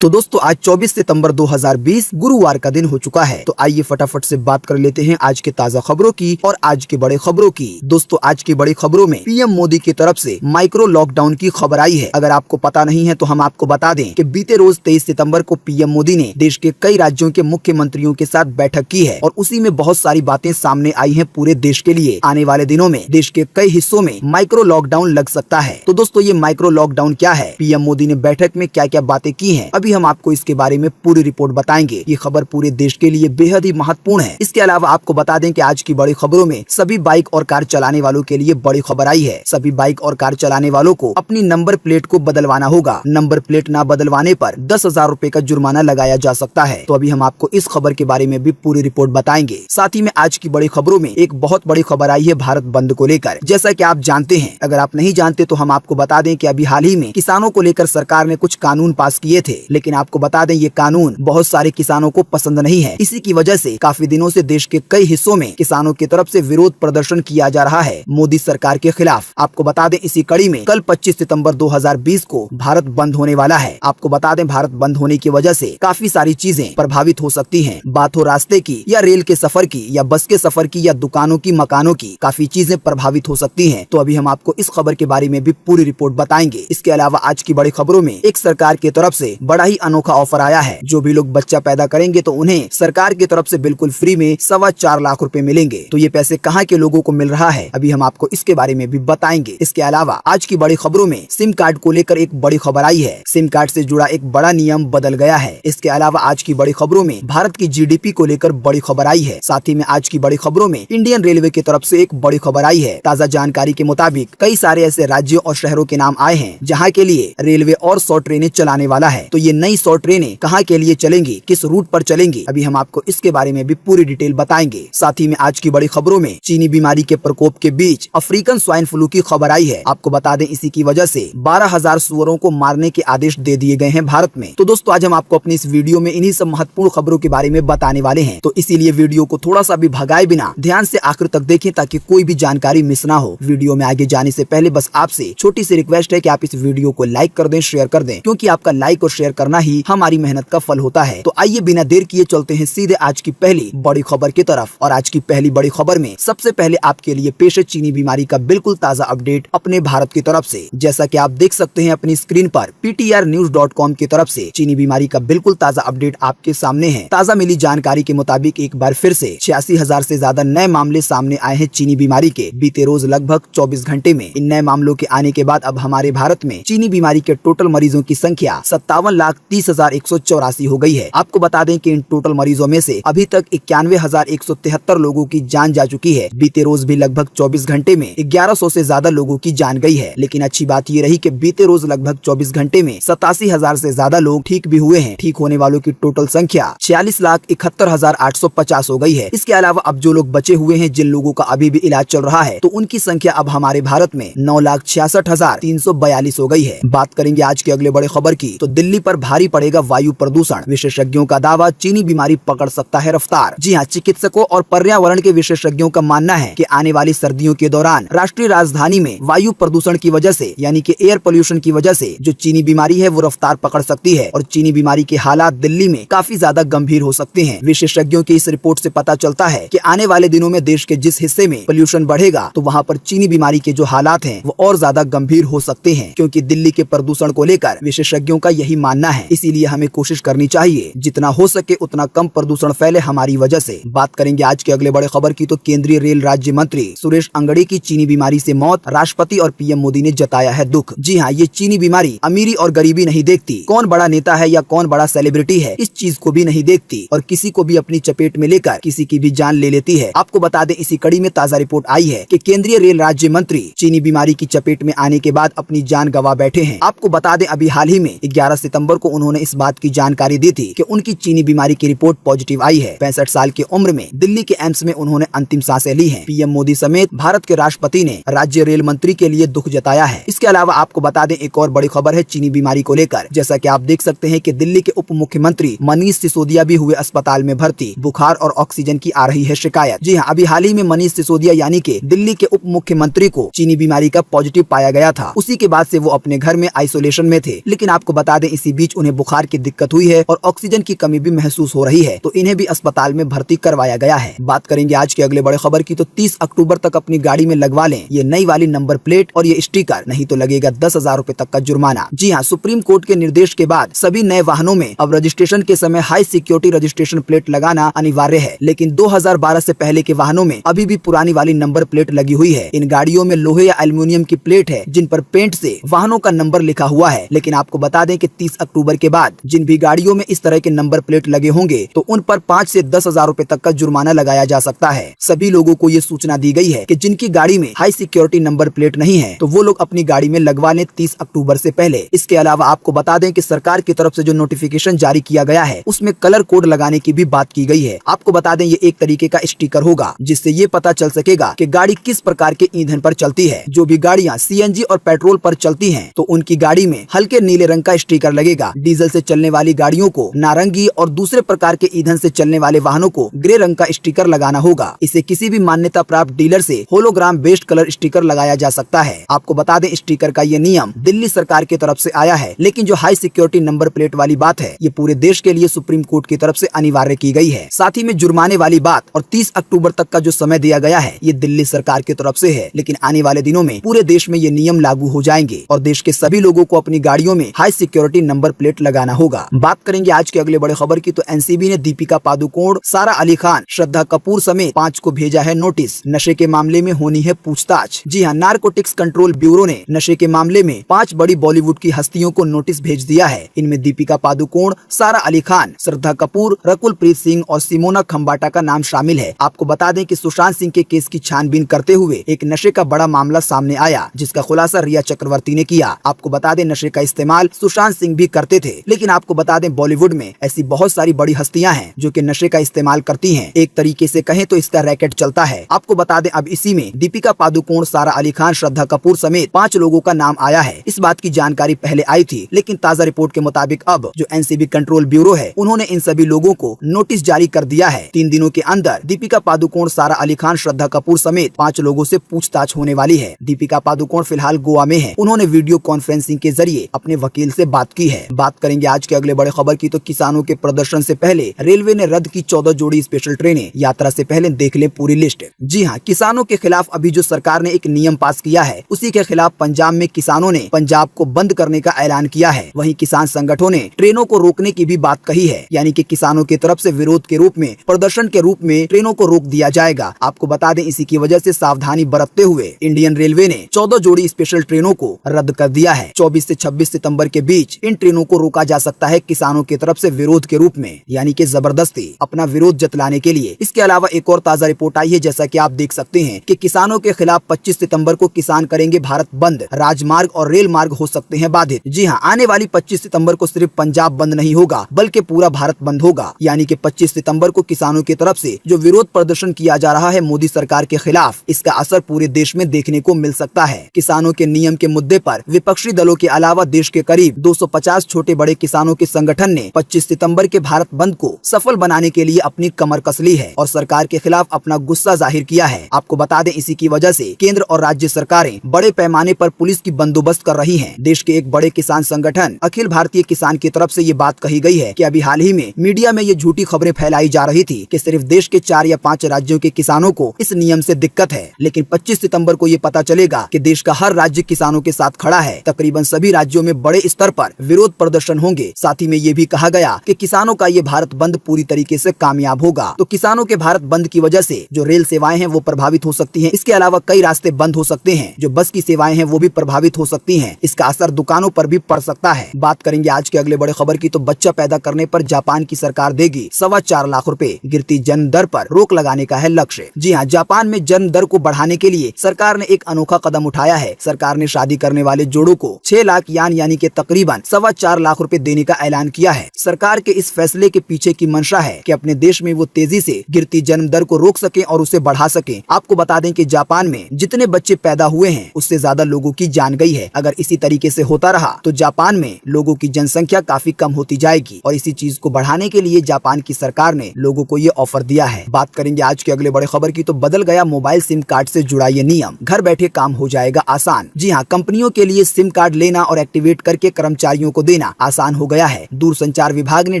तो दोस्तों आज 24 सितंबर 2020 गुरुवार का दिन हो चुका है। तो आइए फटाफट से बात कर लेते हैं आज के ताजा खबरों की और आज के बड़े खबरों की। दोस्तों आज की बड़ी खबरों में पीएम मोदी की तरफ से माइक्रो लॉकडाउन की खबर आई है। अगर आपको पता नहीं है तो हम आपको बता दें कि बीते रोज 23 सितंबर को पीएम मोदी ने देश के कई राज्यों के मुख्यमंत्रियों के साथ बैठक की है और उसी में बहुत सारी बातें सामने आई है पूरे देश के लिए। आने वाले दिनों में देश के कई हिस्सों में माइक्रो लॉकडाउन लग सकता है। तो दोस्तों ये माइक्रो लॉकडाउन क्या है, पीएम मोदी ने बैठक में क्या क्या बातें की है, अभी हम आपको इसके बारे में पूरी रिपोर्ट बताएंगे। ये खबर पूरे देश के लिए बेहद ही महत्वपूर्ण है। इसके अलावा आपको बता दें कि आज की बड़ी खबरों में सभी बाइक और कार चलाने वालों के लिए बड़ी खबर आई है। सभी बाइक और कार चलाने वालों को अपनी नंबर प्लेट को बदलवाना होगा। नंबर प्लेट न बदलवाने पर 10,000 रूपए का जुर्माना लगाया जा सकता है। तो अभी हम आपको इस खबर के बारे में भी पूरी रिपोर्ट बताएंगे। साथ ही में आज की बड़ी खबरों में एक बहुत बड़ी खबर आई है भारत बंद को लेकर। जैसा कि आप जानते हैं, अगर आप नहीं जानते तो हम आपको बता दें कि अभी हाल ही में किसानों को लेकर सरकार ने कुछ कानून पास किए थे, लेकिन आपको बता दें ये कानून बहुत सारे किसानों को पसंद नहीं है। इसी की वजह से काफी दिनों से देश के कई हिस्सों में किसानों की तरफ से विरोध प्रदर्शन किया जा रहा है मोदी सरकार के खिलाफ। आपको बता दें इसी कड़ी में कल 25 सितंबर 2020 को भारत बंद होने वाला है। आपको बता दें भारत बंद होने की वजह से काफी सारी चीजें प्रभावित हो सकती हैं। बात हो रास्ते की या रेल के सफर की या बस के सफर की या दुकानों की, मकानों की, काफी चीजें प्रभावित हो सकती हैं। तो अभी हम आपको इस खबर के बारे में भी पूरी रिपोर्ट बताएंगे। इसके अलावा आज की बड़ी खबरों में एक सरकार की तरफ से बड़ा ही अनोखा ऑफर आया है। जो भी लोग बच्चा पैदा करेंगे तो उन्हें सरकार की तरफ से बिल्कुल फ्री में 4.25 लाख रुपए मिलेंगे। तो ये पैसे कहाँ के लोगों को मिल रहा है, अभी हम आपको इसके बारे में भी बताएंगे। इसके अलावा आज की बड़ी खबरों में सिम कार्ड को लेकर एक बड़ी खबर आई है। सिम कार्ड से जुड़ा एक बड़ा नियम बदल गया है। इसके अलावा आज की बड़ी खबरों में भारत की जीडीपी को लेकर बड़ी खबर आई है। साथ ही में आज की बड़ी खबरों में इंडियन रेलवे की तरफ से एक बड़ी खबर आई है। ताजा जानकारी के मुताबिक कई सारे ऐसे राज्यों और शहरों के नाम आए हैं जहाँ के लिए रेलवे और 100 ट्रेनें चलाने वाला है। तो ये नई 100 ट्रेनें कहाँ के लिए चलेंगी, किस रूट पर चलेंगी, अभी हम आपको इसके बारे में भी पूरी डिटेल बताएंगे। साथ ही में आज की बड़ी खबरों में चीनी बीमारी के प्रकोप के बीच अफ्रीकन स्वाइन फ्लू की खबर आई है। आपको बता दें इसी की वजह से 12,000 सुअरों को मारने के आदेश दे दिए गए हैं भारत में। तो दोस्तों आज हम आपको अपनी इस वीडियो में इन्हीं सब महत्वपूर्ण खबरों के बारे में बताने वाले हैं। तो इसीलिए वीडियो को थोड़ा सा भी भगाए बिना ध्यान से आखिर तक देखें ताकि कोई भी जानकारी मिस ना हो। वीडियो में आगे जाने से पहले बस आपसे छोटी सी रिक्वेस्ट है कि आप इस वीडियो को लाइक कर दें, शेयर कर दें, क्योंकि आपका लाइक और शेयर करना ही हमारी मेहनत का फल होता है। तो आइए बिना देर किए चलते हैं सीधे आज की पहली बड़ी खबर की तरफ। और आज की पहली बड़ी खबर में सबसे पहले आपके लिए पेश है चीनी बीमारी का बिल्कुल ताजा अपडेट अपने भारत की तरफ से। जैसा कि आप देख सकते हैं अपनी स्क्रीन पर ptrnews.com की तरफ से चीनी बीमारी का बिल्कुल ताजा अपडेट आपके सामने है। ताजा मिली जानकारी के मुताबिक एक बार फिर से 86,000 से ज्यादा नए मामले सामने आए हैं चीनी बीमारी के बीते रोज लगभग 24 घंटे में। इन नए मामलों के आने के बाद अब हमारे भारत में चीनी बीमारी के टोटल मरीजों की संख्या 57,30,184 हो गई है। आपको बता दें कि इन टोटल मरीजों में से अभी तक 91,173 लोगों की जान जा चुकी है। बीते रोज भी लगभग 24 घंटे में 1100 से ज्यादा लोगों की जान गई है। लेकिन अच्छी बात ये रही कि बीते रोज लगभग 24 घंटे में 87,000 से ज्यादा लोग ठीक भी हुए हैं। ठीक होने वालों की टोटल संख्या 46,71,850 हो गई है। इसके अलावा अब जो लोग बचे हुए हैं, जिन लोगों का अभी भी इलाज चल रहा है, तो उनकी संख्या अब हमारे भारत में 9,66,342 हो गई है। बात करेंगे आज के अगले बड़े खबर की, तो दिल्ली पर भारी पड़ेगा वायु प्रदूषण। विशेषज्ञों का दावा, चीनी बीमारी पकड़ सकता है रफ्तार। जी हाँ, चिकित्सकों और पर्यावरण के विशेषज्ञों का मानना है कि आने वाली सर्दियों के दौरान राष्ट्रीय राजधानी में वायु प्रदूषण की वजह से यानी कि एयर पोल्यूशन की वजह से जो चीनी बीमारी है वो रफ्तार पकड़ सकती है और चीनी बीमारी के हालात दिल्ली में काफी ज्यादा गंभीर हो सकते हैं। विशेषज्ञों की इस रिपोर्ट से पता चलता है कि आने वाले दिनों में देश के जिस हिस्से में पोल्यूशन बढ़ेगा तो वहाँ पर चीनी बीमारी के जो हालात हैं वो और ज्यादा गंभीर हो सकते हैं, क्योंकि दिल्ली के प्रदूषण को लेकर विशेषज्ञों का यही मानना है। इसीलिए हमें कोशिश करनी चाहिए जितना हो सके उतना कम प्रदूषण फैले हमारी वजह से। बात करेंगे आज के अगले बड़े खबर की, तो केंद्रीय रेल राज्य मंत्री सुरेश अंगड़ी की चीनी बीमारी से मौत। राष्ट्रपति और पीएम मोदी ने जताया है दुख। जी हाँ, ये चीनी बीमारी अमीरी और गरीबी नहीं देखती, कौन बड़ा नेता है या कौन बड़ा सेलिब्रिटी है, इस चीज को भी नहीं देखती और किसी को भी अपनी चपेट में लेकर किसी की भी जान ले लेती है। आपको बता दें इसी कड़ी में ताजा रिपोर्ट आई है कि केंद्रीय रेल राज्य मंत्री चीनी बीमारी की चपेट में आने के बाद अपनी जान गंवा बैठे हैं। आपको बता दें अभी हाल ही में 11 सितंबर को उन्होंने इस बात की जानकारी दी थी कि उनकी चीनी बीमारी की रिपोर्ट पॉजिटिव आई है। 65 साल की उम्र में दिल्ली के एम्स में उन्होंने अंतिम सांसें ली हैं। पीएम मोदी समेत भारत के राष्ट्रपति ने राज्य रेल मंत्री के लिए दुख जताया है। इसके अलावा आपको बता दें एक और बड़ी खबर है चीनी बीमारी को लेकर। जैसा कि आप देख सकते हैं कि दिल्ली के उप मुख्यमंत्री मनीष सिसोदिया भी हुए अस्पताल में भर्ती। बुखार और ऑक्सीजन की आ रही है शिकायत। जी हाँ, अभी हाल ही में मनीष सिसोदिया यानी कि दिल्ली के उप मुख्यमंत्री को चीनी बीमारी का पॉजिटिव पाया गया था। उसी के बाद से वो अपने घर में आइसोलेशन में थे। लेकिन आपको बता दें इसी बीच बीच उन्हें बुखार की दिक्कत हुई है और ऑक्सीजन की कमी भी महसूस हो रही है, तो इन्हें भी अस्पताल में भर्ती करवाया गया है। बात करेंगे आज के अगले बड़े खबर की, तो 30 अक्टूबर तक अपनी गाड़ी में लगवा लें ये नई वाली नंबर प्लेट और ये स्टिकर, नहीं तो लगेगा 10,000 रुपए तक का जुर्माना। जी हाँ, सुप्रीम कोर्ट के निर्देश के बाद सभी नए वाहनों में अब रजिस्ट्रेशन के समय हाई सिक्योरिटी रजिस्ट्रेशन प्लेट लगाना अनिवार्य है, लेकिन 2012 से पहले के वाहनों में अभी भी पुरानी वाली नंबर प्लेट लगी हुई है। इन गाड़ियों में लोहे या एल्युमिनियम की प्लेट है जिन पर पेंट से वाहनों का नंबर लिखा हुआ है, लेकिन आपको बता दें कि 30 अक्टूबर के बाद जिन भी गाड़ियों में इस तरह के नंबर प्लेट लगे होंगे तो उन पर 5 से 10,000 रुपए तक का जुर्माना लगाया जा सकता है। सभी लोगों को ये सूचना दी गई है कि जिनकी गाड़ी में हाई सिक्योरिटी नंबर प्लेट नहीं है तो वो लोग अपनी गाड़ी में लगवा लें 30 अक्टूबर से पहले। इसके अलावा आपको बता दें कि सरकार की तरफ से जो नोटिफिकेशन जारी किया गया है उसमें कलर कोड लगाने की भी बात की गई है। आपको बता दें ये एक तरीके का स्टिकर होगा जिससे ये पता चल सकेगा कि गाड़ी किस प्रकार के ईंधन पर चलती है। जो भी गाड़ियां सीएनजी और पेट्रोल पर चलती हैं तो उनकी गाड़ी में हल्के नीले रंग का स्टिकर लगेगा। डीजल से चलने वाली गाड़ियों को नारंगी और दूसरे प्रकार के ईंधन से चलने वाले वाहनों को ग्रे रंग का स्टिकर लगाना होगा। इसे किसी भी मान्यता प्राप्त डीलर से होलोग्राम बेस्ड कलर स्टिकर लगाया जा सकता है। आपको बता दें स्टिकर का ये नियम दिल्ली सरकार की तरफ से आया है, लेकिन जो हाई सिक्योरिटी नंबर प्लेट वाली बात है ये पूरे देश के लिए सुप्रीम कोर्ट की तरफ से अनिवार्य की गई है। साथ ही में जुर्माने वाली बात और 30 अक्टूबर तक का जो समय दिया गया है ये दिल्ली सरकार की तरफ से है, लेकिन आने वाले दिनों में पूरे देश में ये नियम लागू हो जाएंगे और देश के सभी लोगों को अपनी गाड़ियों में हाई सिक्योरिटी नंबर प्लेट लगाना होगा। बात करेंगे आज के अगले बड़े खबर की, तो एनसीबी ने दीपिका पादुकोण, सारा अली खान, श्रद्धा कपूर समेत 5 को भेजा है नोटिस। नशे के मामले में होनी है पूछताछ। जी हाँ, नारकोटिक्स कंट्रोल ब्यूरो ने नशे के मामले में 5 बड़ी बॉलीवुड की हस्तियों को नोटिस भेज दिया है। इनमें दीपिका पादुकोण, सारा अली खान, श्रद्धा कपूर, रकुल प्रीत सिंह और सिमोना खम्बाटा का नाम शामिल है। आपको बता दें कि सुशांत सिंह के केस की छानबीन करते हुए एक नशे का बड़ा मामला सामने आया जिसका खुलासा रिया चक्रवर्ती ने किया। आपको बता दें नशे का इस्तेमाल सुशांत सिंह भी करते थे, लेकिन आपको बता दें बॉलीवुड में ऐसी बहुत सारी बड़ी हस्तियां हैं जो कि नशे का इस्तेमाल करती हैं। एक तरीके से कहें तो इसका रैकेट चलता है। आपको बता दें अब इसी में दीपिका पादुकोण, सारा अली खान, श्रद्धा कपूर समेत 5 लोगों का नाम आया है। इस बात की जानकारी पहले आई थी, लेकिन ताज़ा रिपोर्ट के मुताबिक अब जो एनसीबी कंट्रोल ब्यूरो है उन्होंने इन सभी लोगों को नोटिस जारी कर दिया है। 3 दिनों के अंदर दीपिका पादुकोण, सारा अली खान, श्रद्धा कपूर समेत 5 लोगों से पूछताछ होने वाली है। दीपिका पादुकोण फिलहाल गोवा में है। उन्होंने वीडियो कॉन्फ्रेंसिंग के जरिए अपने वकील से बात की है। बात करेंगे आज के अगले बड़े खबर की, तो किसानों के प्रदर्शन से पहले रेलवे ने रद्द की 14 जोड़ी स्पेशल ट्रेनें। यात्रा से पहले देख ले पूरी लिस्ट। जी हाँ, किसानों के खिलाफ अभी जो सरकार ने एक नियम पास किया है उसी के खिलाफ पंजाब में किसानों ने पंजाब को बंद करने का ऐलान किया है। वहीं किसान संगठनों ने ट्रेनों को रोकने की भी बात कही है, यानी कि किसानों की तरफ से विरोध के रूप में, प्रदर्शन के रूप में ट्रेनों को रोक दिया जाएगा। आपको बता दें इसी की वजह से सावधानी बरतते हुए इंडियन रेलवे ने 14 जोड़ी स्पेशल ट्रेनों को रद्द कर दिया है। 24 से 26 सितंबर के बीच इन ट्रेनों को रोका जा सकता है किसानों की तरफ से विरोध के रूप में, यानी कि जबरदस्ती अपना विरोध जतलाने के लिए। इसके अलावा एक और ताजा रिपोर्ट आई है, जैसा कि आप देख सकते हैं कि किसानों के खिलाफ 25 सितंबर को किसान करेंगे भारत बंद। राजमार्ग और रेल मार्ग हो सकते हैं बाधित। जी हाँ, आने वाली 25 सितंबर को सिर्फ पंजाब बंद नहीं होगा बल्कि पूरा भारत बंद होगा, यानी कि 25 सितंबर को किसानों की तरफ से जो विरोध प्रदर्शन किया जा रहा है मोदी सरकार के खिलाफ, इसका असर पूरे देश में देखने को मिल सकता है। किसानों के नियम के मुद्दे पर विपक्षी दलों के अलावा देश के करीब 250 छोटे बड़े किसानों के संगठन ने 25 सितंबर के भारत बंद को सफल बनाने के लिए अपनी कमर कस ली है और सरकार के खिलाफ अपना गुस्सा जाहिर किया है। आपको बता दें इसी की वजह से केंद्र और राज्य सरकारें बड़े पैमाने पर पुलिस की बंदोबस्त कर रही हैं। देश के एक बड़े किसान संगठन अखिल भारतीय किसान की तरफ से ये बात कही गई है कि अभी हाल ही में मीडिया में ये झूठी खबरें फैलाई जा रही थी कि सिर्फ देश के 4 या 5 राज्यों के किसानों को इस नियम से दिक्कत है, लेकिन 25 सितंबर को ये पता चलेगा कि देश का हर राज्य किसानों के साथ खड़ा है। तकरीबन सभी राज्यों में बड़े स्तर पर विरोध प्रदर्शन होंगे। साथ ही में ये भी कहा गया कि किसानों का ये भारत बंद पूरी तरीके से कामयाब होगा। तो किसानों के भारत बंद की वजह से जो रेल सेवाएं हैं वो प्रभावित हो सकती हैं। इसके अलावा कई रास्ते बंद हो सकते हैं, जो बस की सेवाएं हैं वो भी प्रभावित हो सकती हैं। इसका असर दुकानों पर भी पड़ सकता है। बात करेंगे आज के अगले बड़े खबर की, तो बच्चा पैदा करने पर जापान की सरकार देगी 4.25 लाख रुपए। गिरती जन्म दर पर रोक लगाने का है लक्ष्य। जी हाँ, जापान में जन्म दर को बढ़ाने के लिए सरकार ने एक अनोखा कदम उठाया है। सरकार ने शादी करने वाले जोड़ों को 6 लाख यान यानी कि तकरीबन 4.25 लाख रुपए देने का ऐलान किया है। सरकार के इस फैसले के पीछे की मंशा है कि अपने देश में वो तेजी से गिरती जन्म दर को रोक सके और उसे बढ़ा सके। आपको बता दें कि जापान में जितने बच्चे पैदा हुए हैं उससे ज्यादा लोगों की जान गई है। अगर इसी तरीके से होता रहा तो जापान में लोगों की जनसंख्या काफी कम होती जाएगी और इसी चीज को बढ़ाने के लिए जापान की सरकार ने लोगों को ये ऑफर दिया है। बात करेंगे आज के अगले बड़े खबर की, तो बदल गया मोबाइल सिम कार्ड से जुड़ा ये नियम। घर बैठे काम हो जाएगा आसान। जी हाँ, कंपनियों के लिए सिम कार्ड लेना और एक्टिवेट करके कर्मचारियों को देना देना आसान हो गया है। दूरसंचार विभाग ने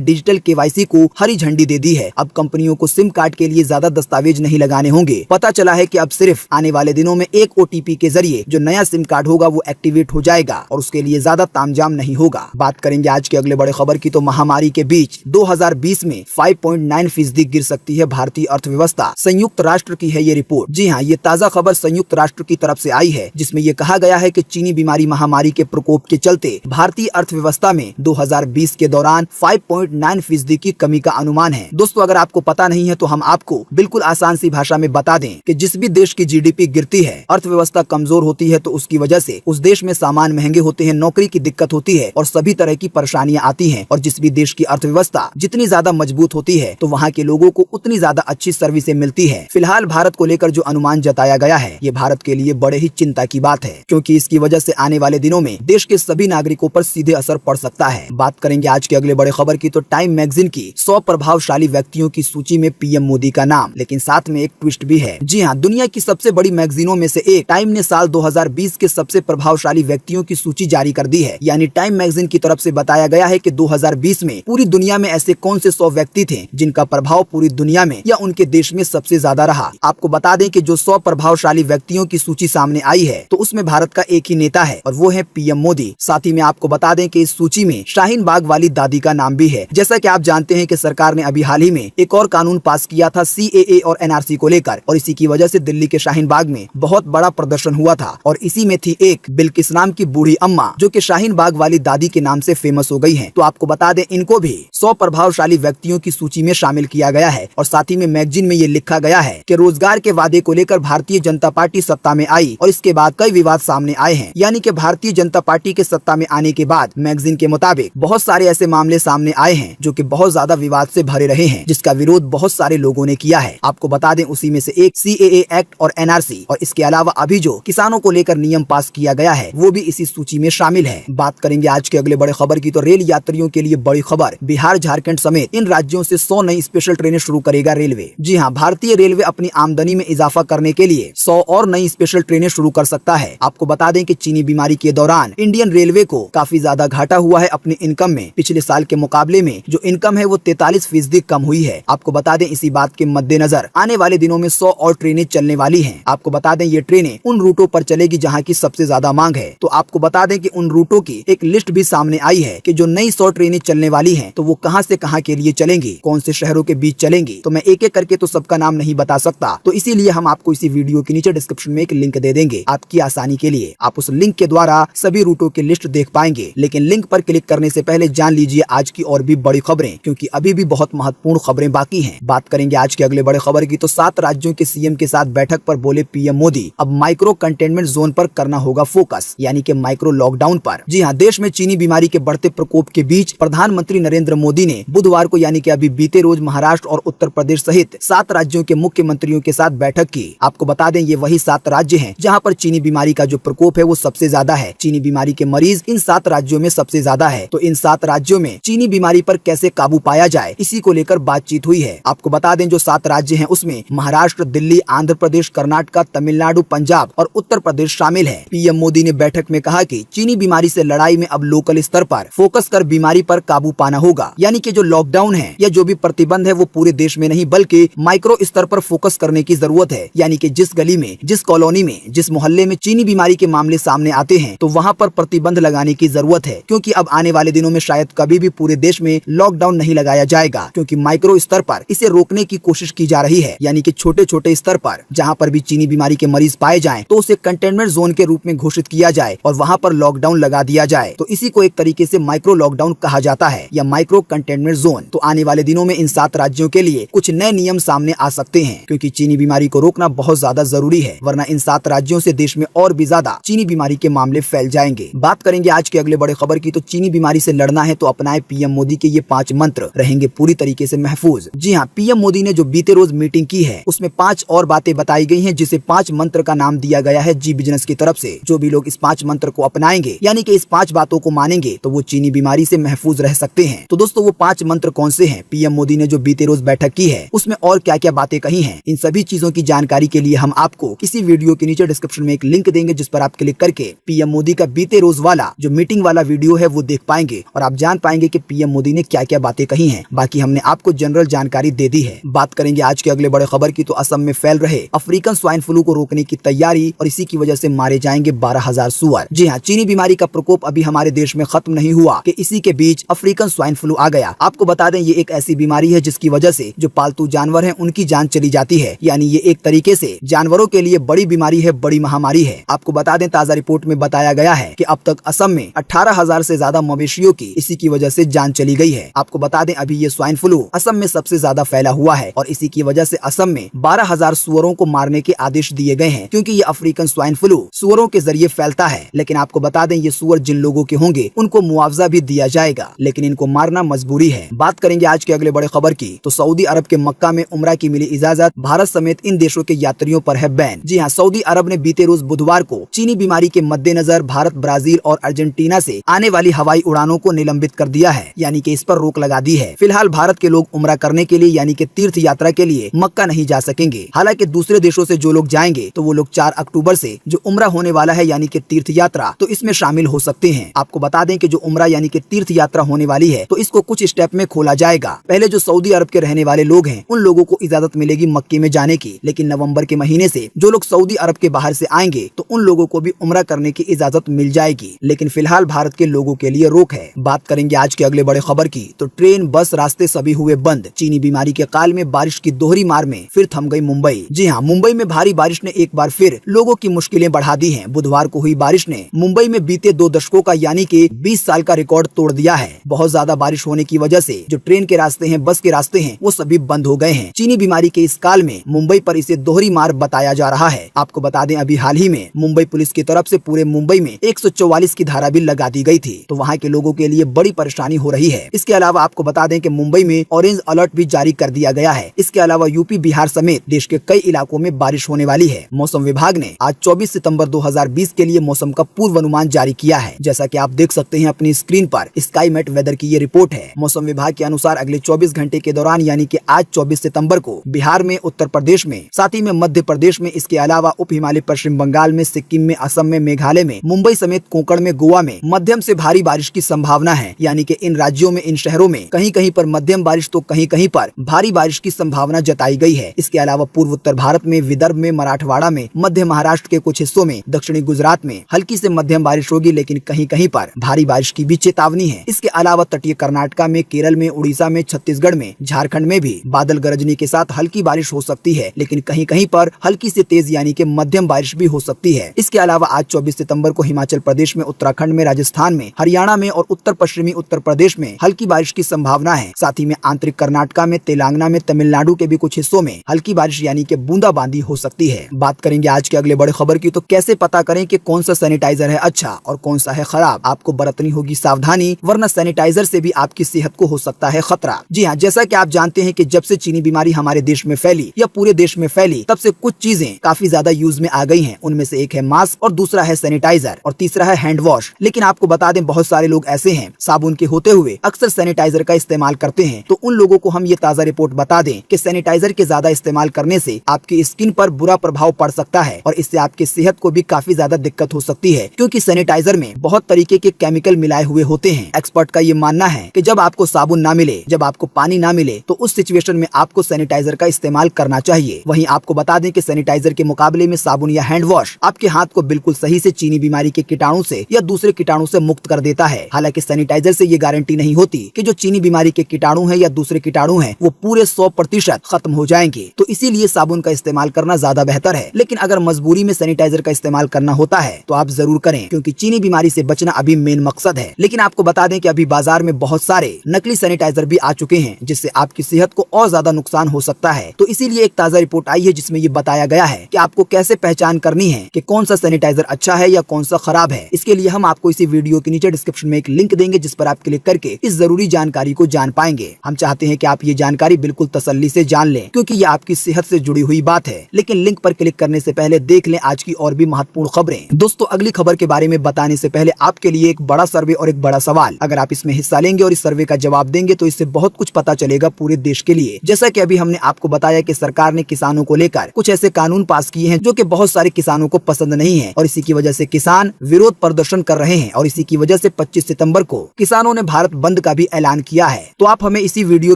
डिजिटल केवाईसी को हरी झंडी दे दी है। अब कंपनियों को सिम कार्ड के लिए ज्यादा दस्तावेज नहीं लगाने होंगे। पता चला है कि अब सिर्फ आने वाले दिनों में एक OTP के जरिए जो नया सिम कार्ड होगा वो एक्टिवेट हो जाएगा और उसके लिए ज्यादा तामझाम नहीं होगा। बात करेंगे आज के अगले बड़े खबर की, तो महामारी के बीच 2020 में 5.9% गिर सकती है भारतीय अर्थव्यवस्था। संयुक्त राष्ट्र की है ये रिपोर्ट। जी हाँ, ये ताजा खबर संयुक्त राष्ट्र की तरफ से आई है, जिसमें ये कहा गया है कि चीनी बीमारी महामारी के प्रकोप के चलते भारतीय अर्थव्यवस्था में 2020 के दौरान 5.9% की कमी का अनुमान है। दोस्तों, अगर आपको पता नहीं है तो हम आपको बिल्कुल आसान सी भाषा में बता दें कि जिस भी देश की GDP गिरती है, अर्थव्यवस्था कमजोर होती है, तो उसकी वजह से उस देश में सामान महंगे होते हैं, नौकरी की दिक्कत होती है और सभी तरह की परेशानियां आती हैं। और जिस भी देश की अर्थव्यवस्था जितनी ज्यादा मजबूत होती है तो वहाँ के लोगों को उतनी ज्यादा अच्छी सर्विसें मिलती है। फिलहाल भारत को लेकर जो अनुमान जताया गया है, ये भारत के लिए बड़े ही चिंता की बात है, क्योंकि इसकी वजह से आने वाले दिनों में देश के सभी नागरिकों पर सीधे असर पड़ सकता है। बात करेंगे आज के अगले बड़े खबर की, तो टाइम मैगजीन की 100 प्रभावशाली व्यक्तियों की सूची में PM मोदी का नाम, लेकिन साथ में एक ट्विस्ट भी है। जी हाँ, दुनिया की सबसे बड़ी मैगजीनों में से एक टाइम ने साल 2020 के सबसे प्रभावशाली व्यक्तियों की सूची जारी कर दी है। यानी टाइम मैगजीन की तरफ से बताया गया है कि 2020 में पूरी दुनिया में ऐसे कौन से 100 व्यक्ति थे जिनका प्रभाव पूरी दुनिया में या उनके देश में सबसे ज्यादा रहा। आपको बता दें कि जो 100 प्रभावशाली व्यक्तियों की सूची सामने आई है, तो उसमें भारत का एक ही नेता है और वो है PM मोदी। साथ ही में आपको बता दें कि इस सूची में शाहीन बाग वाली दादी का नाम भी है। जैसा कि आप जानते हैं कि सरकार ने अभी हाल ही में एक और कानून पास किया था CAA और NRC को लेकर, और इसी की वजह से दिल्ली के शाहीन बाग में बहुत बड़ा प्रदर्शन हुआ था और इसी में थी एक बिल्किस नाम की बूढ़ी अम्मा, जो कि शाहीन बाग वाली दादी के नाम से फेमस हो गई हैं। तो आपको बता दें, इनको भी 100 प्रभावशाली व्यक्तियों की सूची में शामिल किया गया है। और साथ ही में मैगजीन में ये लिखा गया है कि रोजगार के वादे को लेकर भारतीय जनता पार्टी सत्ता में आई और इसके बाद कई विवाद सामने आए हैं। यानी कि भारतीय जनता पार्टी के सत्ता में आने के बाद मैगजीन के मुताबिक बहुत सारे ऐसे मामले सामने आए हैं जो कि बहुत ज्यादा विवाद से भरे रहे हैं, जिसका विरोध बहुत सारे लोगों ने किया है। आपको बता दें, उसी में से एक CAA एक्ट और NRC, और इसके अलावा अभी जो किसानों को लेकर नियम पास किया गया है वो भी इसी सूची में शामिल है। बात करेंगे आज के अगले बड़े खबर की, तो रेल यात्रियों के लिए बड़ी खबर। बिहार, झारखंड समेत इन राज्यों से 100 नई स्पेशल ट्रेनें शुरू करेगा रेलवे। जी हाँ, भारतीय रेलवे अपनी आमदनी में इजाफा करने के लिए 100 और नई स्पेशल ट्रेनें शुरू कर सकता है। आपको बता दें कि चीनी बीमारी के दौरान इंडियन रेलवे को काफी ज्यादा घाटा हुआ है अपनी इनकम में। पिछले साल के मुकाबले में जो इनकम है वो 43% कम हुई है। आपको बता दें, इसी बात के मद्देनजर आने वाले दिनों में 100 और ट्रेनें चलने वाली हैं। आपको बता दें, ये ट्रेनें उन रूटों पर चलेगी जहां की सबसे ज्यादा मांग है। तो आपको बता दें कि उन रूटों की एक लिस्ट भी सामने आई है कि जो नई 100 ट्रेनें चलने वाली हैं, तो वो कहां से कहां के लिए चलेंगी, कौन से शहरों के बीच चलेंगी। तो मैं एक एक करके तो सबका नाम नहीं बता सकता, तो इसीलिए हम आपको इसी वीडियो के नीचे डिस्क्रिप्शन में एक लिंक दे देंगे आपकी आसानी के लिए। आप उस लिंक के द्वारा सभी रूटों की लिस्ट देख पाएंगे। लेकिन लिंक पर क्लिक करने से पहले जान लीजिए आज की और भी बड़ी खबरें, क्योंकि अभी भी बहुत महत्वपूर्ण खबरें बाकी हैं। बात करेंगे आज के अगले बड़े खबर की, तो 7 राज्यों के CM के साथ बैठक पर बोले PM मोदी, अब माइक्रो कंटेनमेंट जोन पर करना होगा फोकस, यानी कि माइक्रो लॉकडाउन पर। जी हाँ, देश में चीनी बीमारी के बढ़ते प्रकोप के बीच प्रधानमंत्री नरेंद्र मोदी ने बुधवार को, यानी कि अभी बीते रोज, महाराष्ट्र और उत्तर प्रदेश सहित 7 राज्यों के मुख्यमंत्रियों के साथ बैठक की। आपको बता दें, ये वही 7 राज्य हैं जहां पर चीनी बीमारी का जो प्रकोप है वो सबसे ज्यादा है। चीनी बीमारी के मरीज इन 7 राज्यों में सबसे ज्यादा है। तो इन 7 राज्यों में चीनी बीमारी पर कैसे काबू पाया जाए, इसी को लेकर बातचीत हुई है। आपको बता दें, जो 7 राज्य हैं उसमें महाराष्ट्र, दिल्ली, आंध्र प्रदेश, कर्नाटक, तमिलनाडु, पंजाब और उत्तर प्रदेश शामिल है। PM मोदी ने बैठक में कहा कि चीनी बीमारी से लड़ाई में अब लोकल स्तर पर फोकस कर बीमारी पर काबू पाना होगा, यानी कि जो लॉकडाउन है या जो भी प्रतिबंध है वो पूरे देश में नहीं बल्कि माइक्रो स्तर पर फोकस करने की जरूरत है। यानी कि जिस गली में, जिस कॉलोनी में, जिस मोहल्ले में चीनी बीमारी के मामले सामने आते हैं तो वहाँ पर प्रतिबंध लगाने की जरूरत है, क्योंकि अब आने वाले दिनों में शायद कभी भी पूरे देश में लॉकडाउन नहीं लगाया जाएगा, क्योंकि माइक्रो स्तर पर इसे रोकने की कोशिश की जा रही है। यानी कि छोटे छोटे स्तर पर जहाँ पर भी चीनी बीमारी के मरीज पाए जाएं तो उसे कंटेनमेंट जोन के रूप में घोषित किया जाए और वहाँ पर लॉकडाउन लगा दिया जाए। तो इसी को एक तरीके से माइक्रो लॉकडाउन कहा जाता है या माइक्रो कंटेनमेंट जोन। तो आने वाले दिनों में इन 7 राज्यों के लिए कुछ नए नियम सामने आ सकते हैं, क्योंकि चीनी बीमारी को रोकना बहुत ज्यादा जरूरी है, वरना इन 7 राज्यों से देश में और भी ज्यादा चीनी बीमारी के मामले फैल जाएंगे। बात करेंगे आज के अगले बड़े खबर की, तो चीनी बीमारी से लड़ना है तो अपनाए PM मोदी के ये 5 मंत्र, रहेंगे पूरी तरीके से महफूज। जी हाँ, PM मोदी ने जो बीते रोज मीटिंग की है उसमें 5 और बातें बताई गई हैं, जिसे 5 मंत्र का नाम दिया गया है जी बिजनेस की तरफ से। जो भी लोग इस 5 मंत्र को अपनाएंगे, यानी कि इस 5 बातों को मानेंगे, तो वो चीनी बीमारी से महफूज रह सकते हैं। तो दोस्तों, वो 5 मंत्र कौन से हैं? PM मोदी ने जो बीते रोज बैठक की है उसमें और क्या क्या बातें कही हैं, इन सभी चीजों की जानकारी के लिए हम आपको किसी वीडियो के नीचे डिस्क्रिप्शन में एक लिंक देंगे, जिस पर आप क्लिक करके PM मोदी का बीते रोज वाला जो मीटिंग वाला वीडियो है है वो देख पाएंगे और आप जान पाएंगे कि पीएम मोदी ने क्या क्या बातें कही हैं। बाकी हमने आपको जनरल जानकारी दे दी है। बात करेंगे आज के अगले बड़े खबर की, तो असम में फैल रहे अफ्रीकन स्वाइन फ्लू को रोकने की तैयारी और इसी की वजह से मारे जाएंगे 12,000 सुअर। जी हाँ, चीनी बीमारी का प्रकोप अभी हमारे देश में खत्म नहीं हुआ कि इसी के बीच अफ्रीकन स्वाइन फ्लू आ गया। आपको बता दें, ये एक ऐसी बीमारी है जिसकी वजह से जो पालतू जानवर हैं उनकी जान चली जाती है। यानी ये एक तरीके से जानवरों के लिए बड़ी बीमारी है, बड़ी महामारी है। आपको बता दें, ताजा रिपोर्ट में बताया गया है कि अब तक असम में 18,000 से ज्यादा मवेशियों की इसी की वजह से जान चली गई है। आपको बता दें, अभी ये स्वाइन फ्लू असम में सबसे ज्यादा फैला हुआ है और इसी की वजह से असम में 12,000 सुअरों को मारने के आदेश दिए गए हैं, क्योंकि ये अफ्रीकन स्वाइन फ्लू सुअरों के जरिए फैलता है। लेकिन आपको बता दें, ये सुअर जिन लोगों के होंगे उनको मुआवजा भी दिया जाएगा, लेकिन इनको मारना मजबूरी है। बात करेंगे आज के अगले बड़े खबर की, तो सऊदी अरब के मक्का में उम्रा की मिली इजाजत, भारत समेत इन देशों के यात्रियों पर है बैन। जी हाँ, सऊदी अरब ने बीते रोज बुधवार को चीनी बीमारी के मद्देनजर भारत, ब्राजील और अर्जेंटीना से आने वाली हवाई उड़ानों को निलंबित कर दिया है, यानी कि इस पर रोक लगा दी है। फिलहाल भारत के लोग उम्रा करने के लिए यानी कि तीर्थ यात्रा के लिए मक्का नहीं जा सकेंगे। हालांकि दूसरे देशों से जो लोग जाएंगे तो वो लोग 4 अक्टूबर से जो उम्रा होने वाला है यानी कि तीर्थ यात्रा, तो इसमें शामिल हो सकते हैं। आपको बता दें कि जो उम्रा यानी कि तीर्थ यात्रा होने वाली है तो इसको कुछ स्टेप में खोला जाएगा। पहले जो सऊदी अरब के रहने वाले लोग हैं उन लोगों को इजाजत मिलेगी मक्के में जाने की, लेकिन नवंबर के महीने से जो लोग सऊदी अरब के बाहर से आएंगे तो उन लोगों को भी उम्रा करने की इजाजत मिल जाएगी। लेकिन फिलहाल भारत के लोगों के लिए रोक है। बात करेंगे आज के अगले बड़े खबर की, तो ट्रेन, बस, रास्ते सभी हुए बंद। चीनी बीमारी के काल में बारिश की दोहरी मार में फिर थम गई मुंबई। जी हाँ, मुंबई में भारी बारिश ने एक बार फिर लोगों की मुश्किलें बढ़ा दी हैं। बुधवार को हुई बारिश ने मुंबई में बीते 2 दशकों का यानी कि 20 साल का रिकॉर्ड तोड़ दिया है। बहुत ज्यादा बारिश होने की वजह से जो ट्रेन के रास्ते हैं, बस के रास्ते हैं, वो सभी बंद हो गए हैं। चीनी बीमारी के इस काल में मुंबई पर इसे दोहरी मार बताया जा रहा है। आपको बता दें, अभी हाल ही में मुंबई पुलिस की तरफ से पूरे मुंबई में 144 की धारा भी लगा दी गई थी, तो वहाँ के लोगों के लिए बड़ी परेशानी हो रही है। इसके अलावा आपको बता दें कि मुंबई में ऑरेंज अलर्ट भी जारी कर दिया गया है। इसके अलावा यूपी, बिहार समेत देश के कई इलाकों में बारिश होने वाली है। मौसम विभाग ने आज 24 सितंबर 2020 के लिए मौसम का पूर्वानुमान जारी किया है। जैसा कि आप देख सकते हैं अपनी स्क्रीन पर, स्काईमेट वेदर की ये रिपोर्ट है। मौसम विभाग के अनुसार अगले 24 घंटे के दौरान यानी कि आज 24 सितंबर को बिहार में, उत्तर प्रदेश में, साथ ही में मध्य प्रदेश में, इसके अलावा उप हिमालय पश्चिम बंगाल में, सिक्किम में, असम में, मेघालय में, मुंबई समेत कोंकण में, गोवा में मध्यम से भारी बारिश की संभावना है। यानी कि इन राज्यों में, इन शहरों में कहीं कहीं पर मध्यम बारिश तो कहीं कहीं पर भारी बारिश की संभावना जताई गई है। इसके अलावा पूर्व उत्तर भारत में, विदर्भ में, मराठवाड़ा में, मध्य महाराष्ट्र के कुछ हिस्सों में, दक्षिणी गुजरात में हल्की से मध्यम बारिश होगी, लेकिन कहीं कहीं पर भारी बारिश की भी चेतावनी है। इसके अलावा तटीय कर्नाटका में, केरल में, उड़ीसा में, छत्तीसगढ़ में, झारखंड में भी बादल गरजने के साथ हल्की बारिश हो सकती है, लेकिन कहीं कहीं पर हल्की से तेज यानी कि मध्यम बारिश भी हो सकती है। इसके अलावा आज 24 सितंबर को हिमाचल प्रदेश में, उत्तराखंड में, राजस्थान में, हरियाणा में और उत्तर पश्चिमी उत्तर प्रदेश में हल्की बारिश की संभावना है। साथ ही में आंतरिक कर्नाटका में, तेलंगाना में, तमिलनाडु के भी कुछ हिस्सों में हल्की बारिश यानी कि बूंदाबांदी हो सकती है। बात करेंगे आज के अगले बड़े खबर की, तो कैसे पता करें कि कौन सा सैनिटाइजर है अच्छा और कौन सा है खराब। आपको बरतनी होगी सावधानी, वरना सैनिटाइजर से भी आपकी सेहत को हो सकता है खतरा। जी हाँ, जैसा कि आप जानते हैं कि जब से चीनी बीमारी हमारे देश में फैली या पूरे देश में फैली, तब से कुछ चीजें काफी ज्यादा यूज में आ गई हैं। उनमें से एक है मास्क और दूसरा है सैनिटाइजर और तीसरा है हैंड वॉश। लेकिन आपको बता दें, बहुत सारे लोग ऐसे हैं साबुन के होते हुए अक्सर सैनिटाइजर का इस्तेमाल करते हैं। तो उन लोगों को हम ये ताजा रिपोर्ट बता दें कि सैनिटाइजर के ज्यादा इस्तेमाल करने से आपकी स्किन पर बुरा प्रभाव पड़ सकता है और इससे आपकी सेहत को भी काफी ज्यादा दिक्कत हो सकती है, क्योंकि सैनिटाइजर में बहुत तरीके के केमिकल मिलाए हुए होते हैं। एक्सपर्ट का ये मानना है कि जब आपको साबुन ना मिले, जब आपको पानी ना मिले, तो उस सिचुएशन में आपको सैनिटाइजर का इस्तेमाल करना चाहिए। वहीं आपको बता दें कि सैनिटाइजर के मुकाबले में साबुन या हैंड वॉश आपके हाथ को बिल्कुल सही से चीनी बीमारी के कीटाणु से या दूसरे कीटाणु से मुक्त कर देता है। हालांकि सैनिटाइजर से ये गारंटी नहीं होती कि जो चीनी बीमारी के कीटाणु हैं या दूसरे कीटाणु हैं वो पूरे 100% खत्म हो जाएंगे। तो इसीलिए साबुन का इस्तेमाल करना ज्यादा बेहतर है। लेकिन अगर मजबूरी में सैनिटाइजर का इस्तेमाल करना होता है तो आप जरूर करें, क्योंकि चीनी बीमारी से बचना अभी मेन मकसद है। लेकिन आपको बता दें कि अभी बाजार में बहुत सारे नकली सैनिटाइजर भी आ चुके हैं, जिससे आपकी सेहत को और ज्यादा नुकसान हो सकता है। तो इसीलिए एक ताजा रिपोर्ट आई है जिसमें ये बताया गया है कि आपको कैसे पहचान करनी है कि कौन सा सैनिटाइजर अच्छा है या कौन सा खराब है। इसके लिए हम आपको इसी वीडियो के नीचे डिस्क्रिप्शन में एक लिंक देंगे, जिस पर आप क्लिक करके इस जरूरी जानकारी को जान पाएंगे। हम चाहते हैं कि आप ये जानकारी बिल्कुल तसल्ली से जान लें, क्योंकि ये आपकी सेहत से जुड़ी हुई बात है। लेकिन लिंक पर क्लिक करने से पहले देख लें आज की और भी महत्वपूर्ण खबरें। दोस्तों, अगली खबर के बारे में बताने से पहले आपके लिए एक बड़ा सर्वे और एक बड़ा सवाल। अगर आप इसमें हिस्सा लेंगे और इस सर्वे का जवाब देंगे तो इससे बहुत कुछ पता चलेगा पूरे देश के लिए। जैसा कि अभी हमने आपको बताया कि सरकार ने किसानों को लेकर कुछ ऐसे कानून पास किए हैं जो कि बहुत सारे किसानों को पसंद नहीं है और इसी की वजह से किसान विरोध प्रदर्शन कर रहे हैं और इसी की वजह वजह से 25 सितंबर को किसानों ने भारत बंद का भी ऐलान किया है। तो आप हमें इसी वीडियो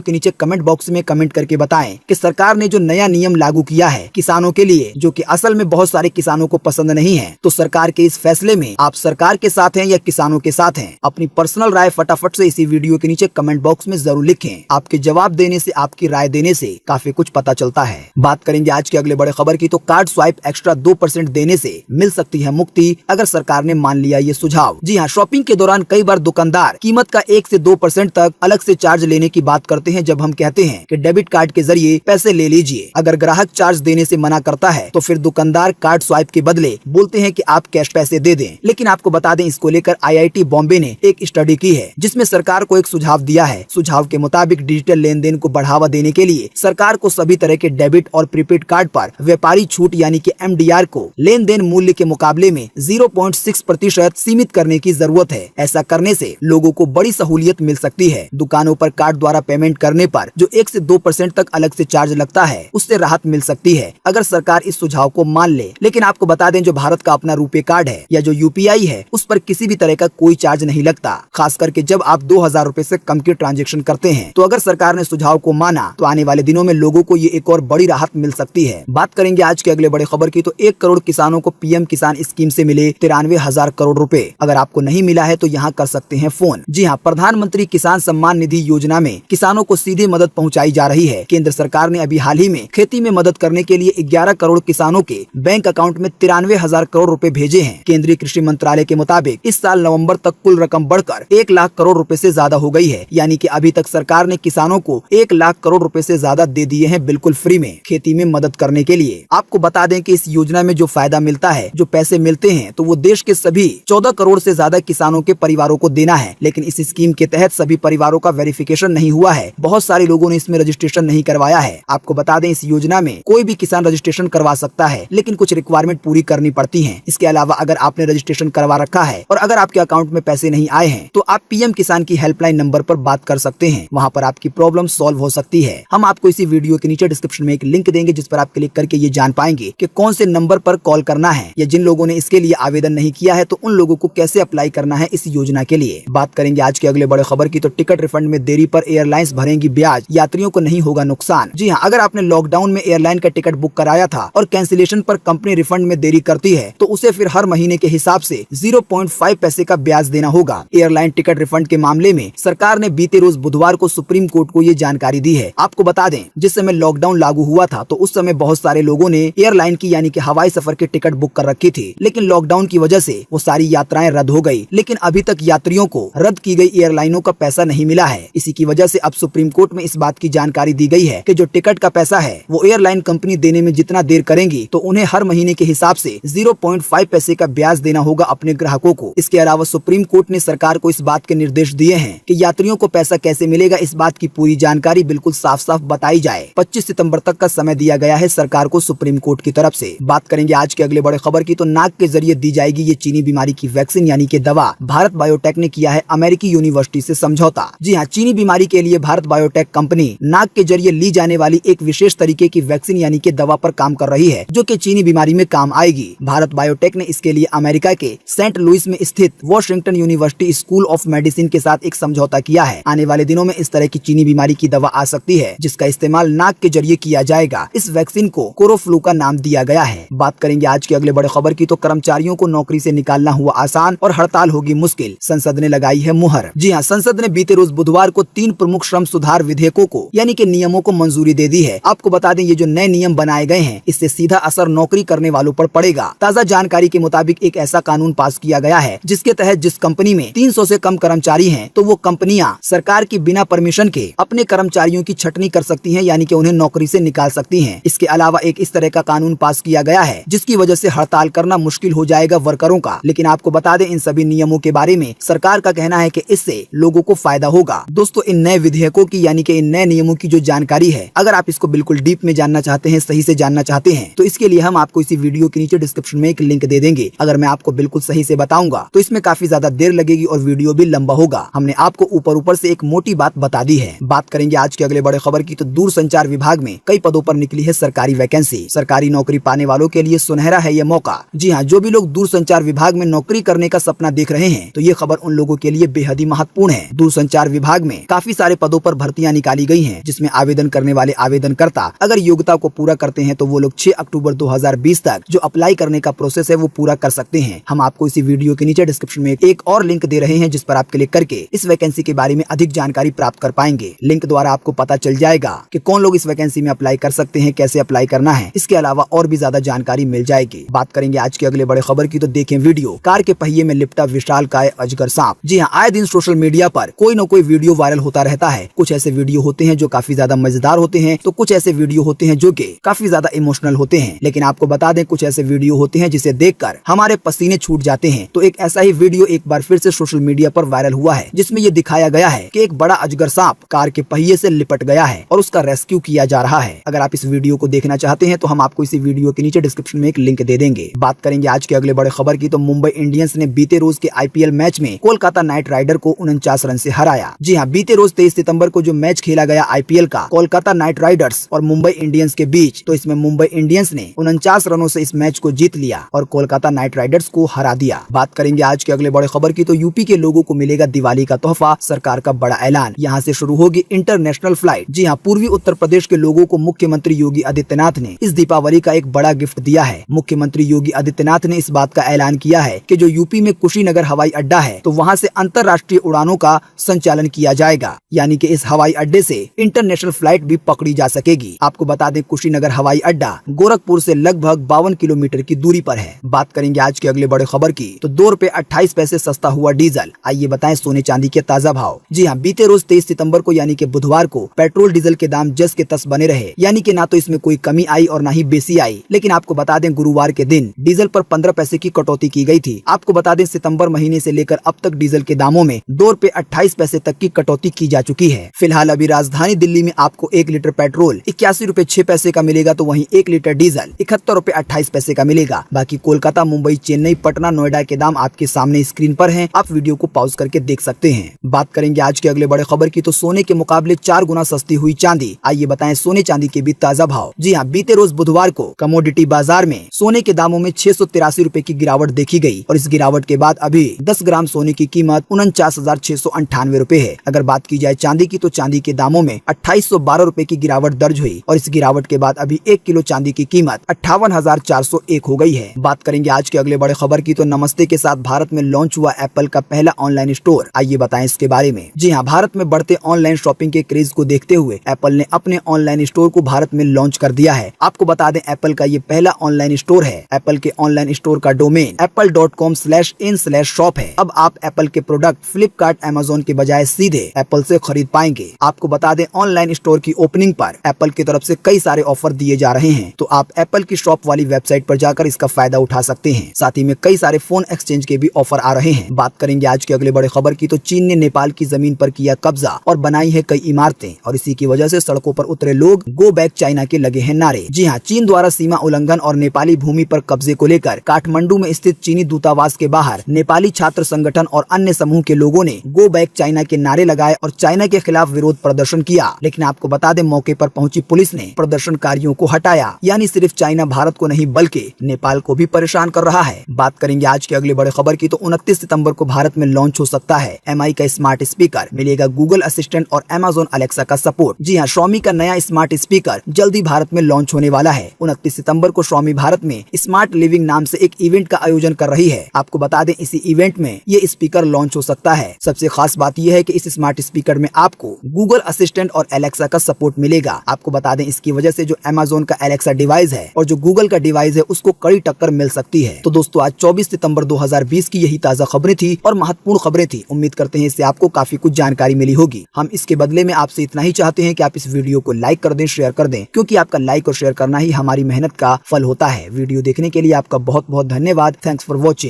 के नीचे कमेंट बॉक्स में कमेंट करके बताएं कि सरकार ने जो नया नियम लागू किया है किसानों के लिए, जो कि असल में बहुत सारे किसानों को पसंद नहीं है, तो सरकार के इस फैसले में आप सरकार के साथ हैं या किसानों के साथ हैं? अपनी पर्सनल राय फटाफट से इसी वीडियो के नीचे कमेंट बॉक्स में जरूर लिखें। आपके जवाब देने से, आपकी राय देने से काफी कुछ पता चलता है। बात करेंगे आज के अगले बड़े खबर की, तो कार्ड स्वाइप एक्स्ट्रा 2% देने से मिल सकती है मुक्ति अगर सरकार ने मान लिया ये सुझाव। जी हाँ, शॉपिंग के दौरान कई बार दुकानदार कीमत का 1 से 2% तक अलग से चार्ज लेने की बात करते हैं जब हम कहते हैं कि डेबिट कार्ड के जरिए पैसे ले लीजिए। अगर ग्राहक चार्ज देने से मना करता है तो फिर दुकानदार कार्ड स्वाइप के बदले बोलते हैं कि आप कैश पैसे दे दें। लेकिन आपको बता दें, इसको लेकर IIT बॉम्बे ने एक स्टडी की है जिसमें सरकार को एक सुझाव दिया है। सुझाव के मुताबिक डिजिटल लेन देन को बढ़ावा देने के लिए सरकार को सभी तरह के डेबिट और प्रीपेड कार्ड पर व्यापारी छूट यानी कि MDR को लेन देन मूल्य के मुकाबले में 0.6% सीमित करने की जरूरत है। ऐसा करने से लोगों को बड़ी सहूलियत मिल सकती है। दुकानों पर कार्ड द्वारा पेमेंट करने पर जो 1 से 2% तक अलग से चार्ज लगता है उससे राहत मिल सकती है अगर सरकार इस सुझाव को मान ले। लेकिन आपको बता दें, जो भारत का अपना रुपे कार्ड है या जो UPI है उस पर किसी भी तरह का कोई चार्ज नहीं लगता, खास करके जब आप 2000 रुपए से कम के ट्रांजैक्शन करते हैं। तो अगर सरकार ने सुझाव को माना तो आने वाले दिनों में लोगों को ये एक और बड़ी राहत मिल सकती है। बात करेंगे आज के अगले बड़े खबर की, तो 1 करोड़ किसानों को PM किसान स्कीम से मिले 93,000 करोड़ रुपए। अगर आपको नहीं मिला है तो यहाँ कर सकते हैं फोन। जी हाँ, प्रधानमंत्री किसान सम्मान निधि योजना में किसानों को सीधे मदद पहुँचाई जा रही है। केंद्र सरकार ने अभी हाल ही में खेती में मदद करने के लिए 11 करोड़ किसानों के बैंक अकाउंट में 93,000 करोड़ रुपए भेजे हैं। केंद्रीय कृषि मंत्रालय के मुताबिक इस साल नवंबर तक कुल रकम बढ़कर 1 लाख करोड़ रुपए से ज्यादा हो गई है। यानी कि अभी तक सरकार ने किसानों को 1 लाख करोड़ रुपए से ज्यादा दे दिए हैं बिल्कुल फ्री में खेती में मदद करने के लिए। आपको बता दें कि इस योजना में जो फायदा मिलता है, जो पैसे मिलते हैं, तो वो देश के सभी 14 करोड़ से ज्यादा किसानों के परिवारों को देना है। लेकिन इस स्कीम के तहत सभी परिवारों का वेरिफिकेशन नहीं हुआ है। बहुत सारे लोगों ने इसमें रजिस्ट्रेशन नहीं करवाया है। आपको बता दें, इस योजना में कोई भी किसान रजिस्ट्रेशन करवा सकता है, लेकिन कुछ रिक्वायरमेंट पूरी करनी पड़ती है। इसके अलावा अगर आपने रजिस्ट्रेशन करवा रखा है और अगर आपके अकाउंट में पैसे नहीं आए हैं तो आप PM किसान की हेल्पलाइन नंबर पर बात कर सकते हैं। वहाँ पर आपकी प्रॉब्लम सॉल्व हो सकती है। हम आपको इसी वीडियो के नीचे डिस्क्रिप्शन में एक लिंक देंगे जिस पर आप क्लिक करके ये जान पाएंगे कि कौन से नंबर पर कॉल करना है, या जिन लोगों ने इसके लिए आवेदन नहीं किया है तो उन लोगों को कैसे अप्लाई करना है इस योजना के लिए। बात करेंगे आज के अगले बड़े खबर की, तो टिकट रिफंड में देरी पर एयरलाइंस भरेंगी ब्याज, यात्रियों को नहीं होगा नुकसान। जी हाँ, अगर आपने लॉकडाउन में एयरलाइन का टिकट बुक कराया था और कैंसिलेशन पर कंपनी रिफंड में देरी करती है तो उसे फिर हर महीने के हिसाब से 0.5 पैसे का ब्याज देना होगा। एयरलाइन टिकट रिफंड के मामले में सरकार ने बीते रोज बुधवार को सुप्रीम कोर्ट को ये जानकारी दी है। आपको बता दें, जिस समय लॉकडाउन लागू हुआ था तो उस समय बहुत सारे लोगों ने एयरलाइन की यानी कि हवाई सफर की टिकट बुक कर रखी थी, लेकिन लॉकडाउन की वजह से वो सारी यात्राएं रद्द हो गई। लेकिन अभी तक यात्रियों को रद्द की गई एयरलाइनों का पैसा नहीं मिला है। इसी की वजह से अब सुप्रीम कोर्ट में इस बात की जानकारी दी गई है कि जो टिकट का पैसा है वो एयरलाइन कंपनी देने में जितना देर करेंगी तो उन्हें हर महीने के हिसाब से 0.5 पैसे का ब्याज देना होगा अपने ग्राहकों को। इसके अलावा सुप्रीम कोर्ट ने सरकार को इस बात के निर्देश दिए हैं कि यात्रियों को पैसा कैसे मिलेगा, इस बात की पूरी जानकारी बिल्कुल साफ साफ बताई जाए। 25 सितंबर तक का समय दिया गया है सरकार को सुप्रीम कोर्ट की तरफ से। बात करेंगे आज के अगले बड़े खबर की, तो नाक के जरिए दी जाएगी ये चीनी बीमारी की वैक्सीन यानी कि दवा। भारत बायोटेक ने किया है अमेरिकी यूनिवर्सिटी से समझौता। जी हाँ, चीनी बीमारी के लिए भारत बायोटेक कंपनी नाक के जरिए ली जाने वाली एक विशेष तरीके की वैक्सीन यानी कि दवा पर काम कर रही है, जो कि चीनी बीमारी में काम आएगी। भारत बायोटेक ने इसके लिए अमेरिका के सेंट लुइस में स्थित Washington university school of medicine के साथ एक समझौता किया है। आने वाले दिनों में इस तरह की चीनी बीमारी की दवा आ सकती है जिसका इस्तेमाल नाक के जरिए किया जाएगा। इस वैक्सीन को कोरोफ्लू का नाम दिया गया है। बात करेंगे आज के अगले बड़े खबर की, तो कर्मचारियों को नौकरी से निकालना हुआ आसान और हड़ताल होगी मुश्किल, संसद ने लगाई है मुहर। जी हाँ, संसद ने बीते रोज बुधवार को 3 प्रमुख श्रम सुधार विधेयकों को यानी कि नियमों को मंजूरी दे दी है। आपको बता दें, ये जो नए नियम बनाए गए हैं इससे सीधा असर नौकरी करने वालों पर पड़ेगा। ताज़ा जानकारी के मुताबिक एक ऐसा कानून पास किया गया है जिसके तहत जिस कंपनी में 300 से कम कर्मचारी हैं तो वो कंपनियां सरकार की बिना परमिशन के अपने कर्मचारियों की छटनी कर सकती हैं यानी कि उन्हें नौकरी से निकाल सकती हैं। इसके अलावा एक इस तरह का कानून पास किया गया है जिसकी वजह से हड़ताल करना मुश्किल हो जाएगा वर्करों का। लेकिन आपको बता दें, इन सभी नियमों के बारे में सरकार का कहना है कि इससे लोगों को फायदा होगा। दोस्तों, इन नए विधेयकों की यानी कि इन नए नियमों की जो जानकारी है, अगर आप इसको बिल्कुल डीप में जानना चाहते हैं, सही से जानना चाहते हैं, तो इसके लिए हम आपको इसी वीडियो के नीचे डिस्क्रिप्शन में एक लिंक दे देंगे। अगर मैं आपको बिल्कुल सही से बताऊंगा तो इसमें काफी ज्यादा देर लगेगी और वीडियो भी लंबा होगा। हमने आपको ऊपर से एक मोटी बात बता दी है। बात करेंगे आज के अगले बड़े खबर की, तो दूरसंचार विभाग में कई पदों पर निकली है सरकारी वैकेंसी। सरकारी नौकरी पाने वालों के लिए सुनहरा है ये मौका। जी हाँ, जो भी लोग दूरसंचार विभाग में नौकरी करने का सपना देख रहे रहे हैं तो ये खबर उन लोगों के लिए बेहद ही महत्वपूर्ण है। दूरसंचार विभाग में काफी सारे पदों पर भर्तियां निकाली गई हैं, जिसमें आवेदन करने वाले आवेदनकर्ता अगर योग्यता को पूरा करते हैं तो वो लोग 6 अक्टूबर 2020 तक जो अप्लाई करने का प्रोसेस है वो पूरा कर सकते हैं। हम आपको इसी वीडियो के नीचे डिस्क्रिप्शन में एक और लिंक दे रहे हैं, जिस पर आप क्लिक करके इस वैकेंसी के बारे में अधिक जानकारी प्राप्त कर पाएंगे। लिंक द्वारा आपको पता चल जाएगा कि कौन लोग इस वैकेंसी में अप्लाई कर सकते हैं, कैसे अप्लाई करना है। इसके अलावा और भी ज्यादा जानकारी मिल जाएगी। बात करेंगे आज के अगले बड़े खबर की तो देखें वीडियो। कार के पहिए में लिपटा विशालकाय अजगर सांप। जी हाँ, आए दिन सोशल मीडिया पर कोई न कोई वीडियो वायरल होता रहता है। कुछ ऐसे वीडियो होते हैं जो काफी ज्यादा मजेदार होते हैं, तो कुछ ऐसे वीडियो होते हैं जो कि काफी ज्यादा इमोशनल होते हैं। लेकिन आपको बता दें, कुछ ऐसे वीडियो होते हैं जिसे देखकर हमारे पसीने छूट जाते हैं। तो एक ऐसा ही वीडियो एक बार फिर से सोशल मीडिया पर वायरल हुआ है, जिसमें ये दिखाया गया है कि एक बड़ा अजगर सांप कार के पहिए से लिपट गया है और उसका रेस्क्यू किया जा रहा है। अगर आप इस वीडियो को देखना चाहते हैं तो हम आपको इसी वीडियो के नीचे डिस्क्रिप्शन में एक लिंक दे देंगे। बात करेंगे आज के अगले बड़े खबर की तो मुंबई इंडियंस ने बीते रोज के आईपीएल मैच में कोलकाता नाइट राइडर को 49 रन से हराया। जी हाँ, बीते रोज 23 सितंबर को जो मैच खेला गया आईपीएल का कोलकाता नाइट राइडर्स और मुंबई इंडियंस के बीच, तो इसमें मुंबई इंडियंस ने 49 रनों से इस मैच को जीत लिया और कोलकाता नाइट राइडर्स को हरा दिया। बात करेंगे आज के अगले बड़े खबर की तो यूपी के लोगों को मिलेगा दिवाली का तोहफा, सरकार का बड़ा ऐलान। यहाँ से शुरू होगी इंटरनेशनल फ्लाइट। जी हाँ, पूर्वी उत्तर प्रदेश के लोगों को मुख्यमंत्री योगी आदित्यनाथ ने इस दीपावली का एक बड़ा गिफ्ट दिया है। मुख्यमंत्री योगी आदित्यनाथ ने इस बात का ऐलान किया है कि जो यूपी में कुशीनगर हवाई अड्डा है तो वहाँ से अंतर्राष्ट्रीय उड़ानों का संचालन किया जाएगा, यानी कि इस हवाई अड्डे से इंटरनेशनल फ्लाइट भी पकड़ी जा सकेगी। आपको बता दें, कुशीनगर हवाई अड्डा गोरखपुर से लगभग 52 किलोमीटर की दूरी पर है। बात करेंगे आज के अगले बड़े खबर की तो 2 रुपए 28 पैसे सस्ता हुआ डीजल। आइए बताएं सोने चांदी के ताजा भाव। जी हाँ, बीते रोज 23 सितंबर को यानी कि बुधवार को पेट्रोल डीजल के दाम जस के तस बने रहे, यानी कि ना तो इसमें कोई कमी आई और ना ही बेसी आई। लेकिन आपको बता दें, गुरुवार के दिन डीजल पर 15 पैसे की कटौती की गई थी। आपको बता दें, सितंबर महीने से लेकर अब तक डीजल के दामों में 2 रुपए 28 पैसे तक की कटौती की जा चुकी है। फिलहाल अभी राजधानी दिल्ली में आपको 1 लीटर पेट्रोल 81 रुपए 6 पैसे का मिलेगा, तो वहीं 1 लीटर डीजल 71 रुपए 28 पैसे का मिलेगा। बाकी कोलकाता, मुंबई, चेन्नई, पटना, नोएडा के दाम आपके सामने स्क्रीन पर हैं। आप वीडियो को पॉज करके देख सकते हैं। बात करेंगे आज के अगले बड़े खबर की तो सोने के मुकाबले 4 गुना सस्ती हुई चांदी। आइए बताएं सोने चांदी के भी ताजा भाव। जी हाँ, बीते रोज बुधवार को कमोडिटी बाजार में सोने के दामों में 683 रुपए की गिरावट देखी गई और इस गिरावट के बाद अभी 10 ग्राम सोने की कीमत 49,698 रुपए है। अगर बात की जाए चांदी की तो चांदी के दामों में 2812 रुपए की गिरावट दर्ज हुई और इस गिरावट के बाद अभी 1 किलो चांदी की कीमत 58,401 हो गई है। बात करेंगे आज के अगले बड़े खबर की तो नमस्ते के साथ भारत में लॉन्च हुआ एप्पल का पहला ऑनलाइन स्टोर। आइए बताएं इसके बारे में। जी हाँ, भारत में बढ़ते ऑनलाइन शॉपिंग के क्रेज को देखते हुए एप्पल ने अपने ऑनलाइन स्टोर को भारत में लॉन्च कर दिया है। आपको बता दें, एप्पल का ये पहला ऑनलाइन स्टोर है। एप्पल के ऑनलाइन स्टोर का डोमेन apple.com/in/shop है। अब आप एप्पल के प्रोडक्ट फ्लिपकार्ट, अमेज़न के बजाय सीधे एप्पल से खरीद पाएंगे। आपको बता दें, ऑनलाइन स्टोर की ओपनिंग पर एप्पल की तरफ से कई सारे ऑफर दिए जा रहे हैं, तो आप एप्पल की शॉप वाली वेबसाइट पर जाकर इसका फायदा उठा सकते हैं। साथ ही में कई सारे फोन एक्सचेंज के भी ऑफर आ रहे हैं। बात करेंगे आज के अगले बड़े खबर की तो चीन ने नेपाल की जमीन पर किया कब्जा और बनाई है कई इमारतें और इसी की वजह से सड़कों पर उतरे लोग गो बैक चाइना के लगे हैं नारे। जी हाँ, चीन द्वारा सीमा उल्लंघन और नेपाली भूमि पर कब्जे को लेकर काठमांडू में स्थित चीनी दूतावास के बाहर नेपाली छात्र संगठन और अन्य समूह के लोगों ने गो बैक चाइना के नारे लगाए और चाइना के खिलाफ विरोध प्रदर्शन किया। लेकिन आपको बता दें, मौके पर पहुंची पुलिस ने प्रदर्शनकारियों को हटाया। यानी सिर्फ चाइना भारत को नहीं बल्कि नेपाल को भी परेशान कर रहा है। बात करेंगे आज के अगले बड़े खबर की तो 29 सितंबर को भारत में लॉन्च हो सकता है MI का स्मार्ट स्पीकर। मिलेगा गूगल असिस्टेंट और Amazon अलेक्सा का सपोर्ट। जी हाँ, Xiaomi का नया स्मार्ट स्पीकर जल्दी भारत में लॉन्च होने वाला है। 29 सितंबर को Xiaomi भारत में स्मार्ट लिविंग नाम से एक इवेंट का आयोजन कर रही है। आपको बता दें, इसी इवेंट में ये स्पीकर लॉन्च हो सकता है। सबसे खास बात यह है कि इस स्मार्ट स्पीकर में आपको गूगल असिस्टेंट और एलेक्सा का सपोर्ट मिलेगा। आपको बता दें, इसकी वजह से जो Amazon का एलेक्सा डिवाइस है और जो गूगल का डिवाइस है उसको कड़ी टक्कर मिल सकती है। तो दोस्तों, आज 24 सितंबर 2020 की यही ताजा खबरें थी और महत्वपूर्ण खबरें थी। उम्मीद करते हैं इससे आपको काफी कुछ जानकारी मिली होगी। हम इसके बदले में आपसे इतना ही चाहते हैं कि आप इस वीडियो को लाइक कर दें, शेयर कर दें, क्योंकि आपका लाइक और शेयर करना ही हमारी मेहनत का फल होता है। वीडियो देखने के लिए आपका बहुत बहुत धन्यवाद। Thanks for watching.